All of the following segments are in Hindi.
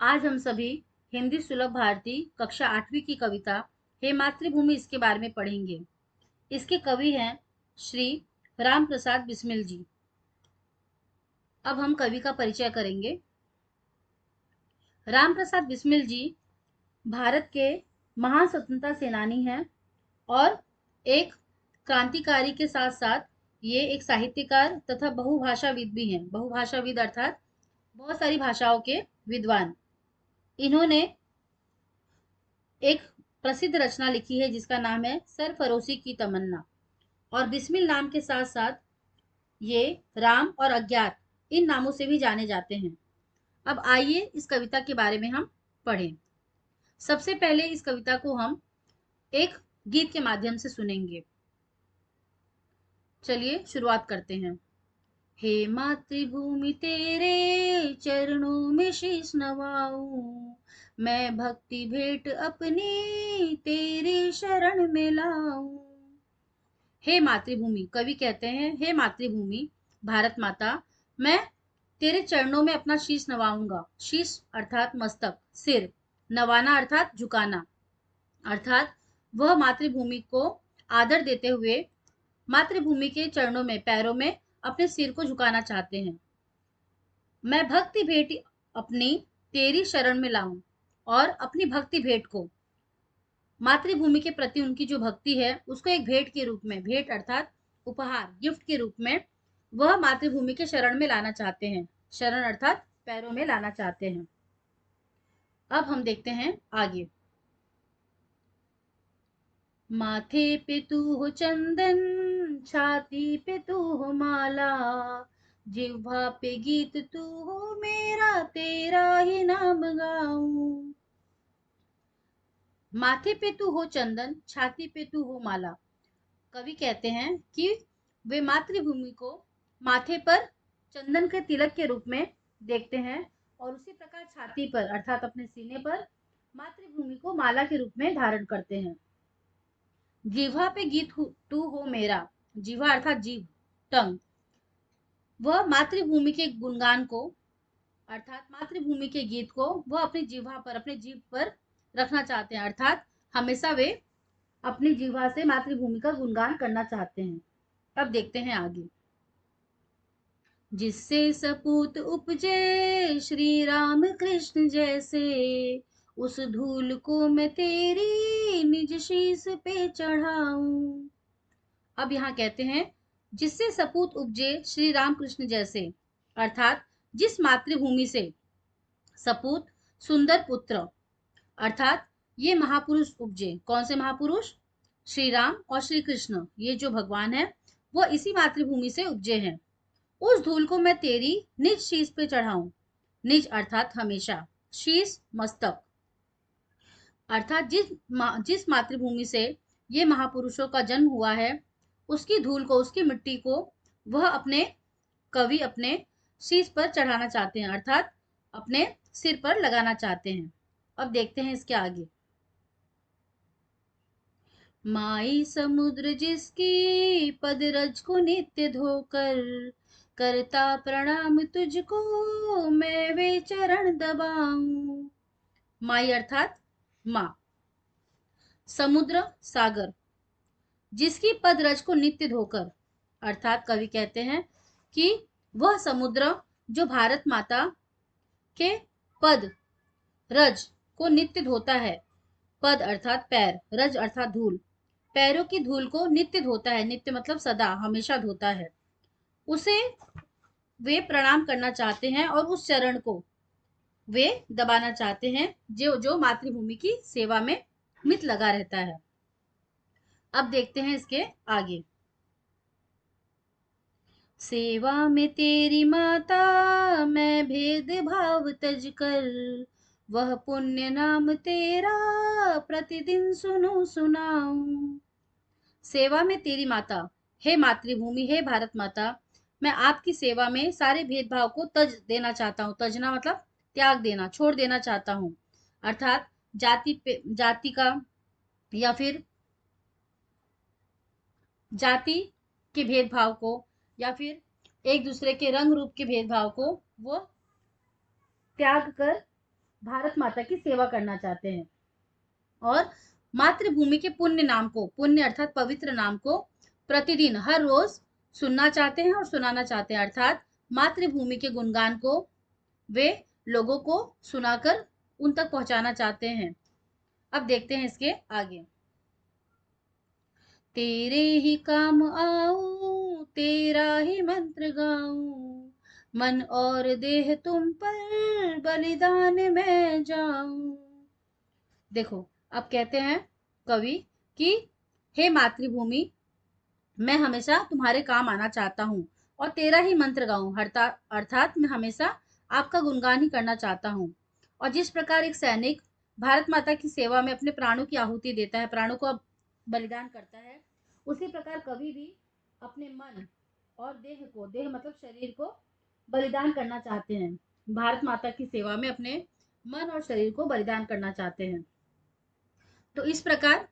आज हम सभी हिंदी सुलभ भारती कक्षा 8वीं की कविता हे मातृभूमि इसके बारे में पढ़ेंगे। इसके कवि हैं श्री राम प्रसाद बिस्मिल जी। अब हम कवि का परिचय करेंगे। राम प्रसाद बिस्मिल जी भारत के महान स्वतंत्रता सेनानी हैं और एक क्रांतिकारी के साथ साथ ये एक साहित्यकार तथा बहुभाषाविद भी हैं। बहुभाषाविद अर्थात बहुत सारी भाषाओं के विद्वान। इन्होंने एक प्रसिद्ध रचना लिखी है जिसका नाम है सरफरोशी की तमन्ना। और बिस्मिल नाम के साथ साथ ये राम और अज्ञात इन नामों से भी जाने जाते हैं। अब आइए इस कविता के बारे में हम पढ़ें। सबसे पहले इस कविता को हम एक गीत के माध्यम से सुनेंगे। चलिए शुरुआत करते हैं। हे मातृभूमि तेरे चरणों में शीश नवाऊं, मैं भक्ति भेंट अपनी तेरी शरण में लाऊं। हे मातृभूमि, कवि कहते हैं हे मातृभूमि भारत माता, मैं तेरे चरणों में अपना शीश नवाऊंगा। शीश अर्थात मस्तक, सिर, नवाना अर्थात झुकाना, अर्थात वह मातृभूमि को आदर देते हुए मातृभूमि के चरणों में, पैरों में अपने सिर को झुकाना चाहते हैं। मैं भक्ति भेंट अपनी तेरी शरण में लाऊं, और अपनी भक्ति भेंट को, मातृभूमि के प्रति उनकी जो भक्ति है उसको एक भेंट के रूप में, भेंट अर्थात उपहार, गिफ्ट के रूप में वह मातृभूमि के शरण में लाना चाहते हैं। शरण अर्थात पैरों में लाना चाहते हैं। अब हम देखते हैं आगे। माथे पे तू हो चंदन, छाती पे तू हो माला, जिह्वा पे गीत तू हो मेरा, तेरा ही नाम गाऊं। माथे पे तू हो चंदन, छाती पे तू हो माला। कवि कहते हैं कि वे मातृभूमि को माथे पर चंदन के तिलक के रूप में देखते हैं और उसी प्रकार छाती पर अर्थात अपने सीने पर मातृभूमि को माला के रूप में धारण करते हैं। जीवा पे गीत तू हो मेरा, जीवा अर्थात जीभ, टंग, वह मातृभूमि के गुणगान को अर्थात मातृभूमि के गीत को वह अपनी जीवा पर, अपने जीभ पर रखना चाहते हैं, अर्थात हमेशा वे अपनी जीवा से मातृभूमि का गुणगान करना चाहते हैं। अब देखते हैं आगे। जिससे सपूत उपजे श्री राम कृष्ण जैसे, उस धूल को मैं तेरी निज शीस पे चढ़ाऊं। अब यहाँ कहते हैं जिससे सपूत उपजे श्री राम कृष्ण जैसे, अर्थात जिस मातृभूमि से सपूत सुंदर पुत्र अर्थात ये महापुरुष उपजे। कौन से महापुरुष? श्री राम और श्री कृष्ण, ये जो भगवान है वो इसी मातृभूमि से उपजे हैं। उस धूल को मैं तेरी निज शीश पे चढ़ाऊं। निज अर्थात हमेशा, शीश मस्तक, अर्थात जिस मातृभूमि से ये महापुरुषों का जन्म हुआ है उसकी धूल को, उसकी मिट्टी को वह अपने कवि अपने शीश पर चढ़ाना चाहते हैं, अर्थात अपने सिर पर लगाना चाहते हैं। अब देखते हैं इसके आगे। माई समुद्र जिसकी पदरज को नित्य धोकर, करता प्रणाम तुझको मैं वे चरण दबाऊं। माई अर्थात माँ, समुद्र सागर, जिसकी पदरज को नित्य धोकर, अर्थात कवि कहते हैं कि वह समुद्र जो भारत माता के पद रज को नित्य धोता है। पद अर्थात पैर, रज अर्थात धूल, पैरों की धूल को नित्य धोता है। नित्य मतलब सदा, हमेशा धोता है। उसे वे प्रणाम करना चाहते हैं और उस चरण को वे दबाना चाहते हैं जो जो मातृभूमि की सेवा में मित लगा रहता है। अब देखते हैं इसके आगे। सेवा में तेरी माता मैं भेद भाव तज कर, वह पुण्य नाम तेरा प्रतिदिन सुनूं सुनाऊं। सेवा में तेरी माता, हे मातृभूमि, हे भारत माता, मैं आपकी सेवा में सारे भेदभाव को तज देना चाहता हूँ। तजना मतलब त्याग देना, छोड़ देना चाहता हूँ, अर्थात जाति का या फिर जाति के भेदभाव को या फिर एक दूसरे के रंग रूप के भेदभाव को वो त्याग कर भारत माता की सेवा करना चाहते हैं और मातृभूमि के पुण्य नाम को, पुण्य अर्थात पवित्र नाम को प्रतिदिन हर रोज सुनना चाहते हैं और सुनाना चाहते हैं, अर्थात मातृभूमि के गुणगान को वे लोगों को सुनाकर उन तक पहुंचाना चाहते हैं। अब देखते हैं इसके आगे। तेरे ही काम आऊं, तेरा ही मंत्र गाऊं, मन और देह तुम पर बलिदान मैं जाऊं। देखो, अब कहते हैं कवि कि हे मातृभूमि, मैं हमेशा तुम्हारे काम आना चाहता हूँ और तेरा ही मंत्र गाऊं, अर्थात मैं हमेशा आपका गुणगान ही करना चाहता हूँ। और जिस प्रकार एक सैनिक भारत माता की सेवा में अपने प्राणों की आहुति देता है, प्राणों को बलिदान करता है, उसी प्रकार कवि भी अपने मन और देह को, देह मतलब शरीर को बलिदान करना चाहते हैं। भारत माता की सेवा में अपने मन और शरीर को बलिदान करना चाहते हैं। तो इस प्रकार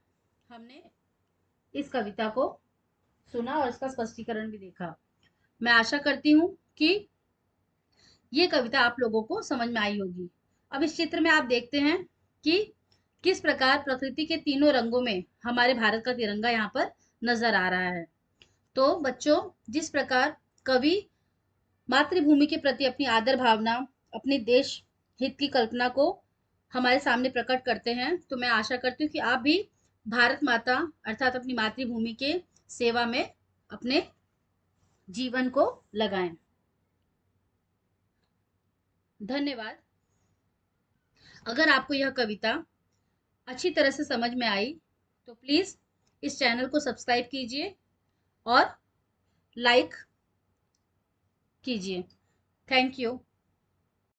हमने इस कविता को सुना और इसका स्पष्टीकरण भी देखा। मैं आशा करती हूँ कि ये कविता आप लोगों को समझ में आई होगी। अब इस चित्र में आप देखते हैं कि किस प्रकार प्रकृति के तीनों रंगों में हमारे भारत का तिरंगा यहाँ पर नजर आ रहा है। तो बच्चों, जिस प्रकार कवि मातृभूमि के प्रति अपनी आदर भावना, अपने देश हित की कल्पना को हमारे सामने प्रकट करते हैं, तो मैं आशा करती हूँ कि आप भी भारत माता अर्थात अपनी मातृभूमि के सेवा में अपने जीवन को लगाएं। धन्यवाद। अगर आपको यह कविता अच्छी तरह से समझ में आई तो प्लीज इस चैनल को सब्सक्राइब कीजिए और लाइक कीजिए। Thank you.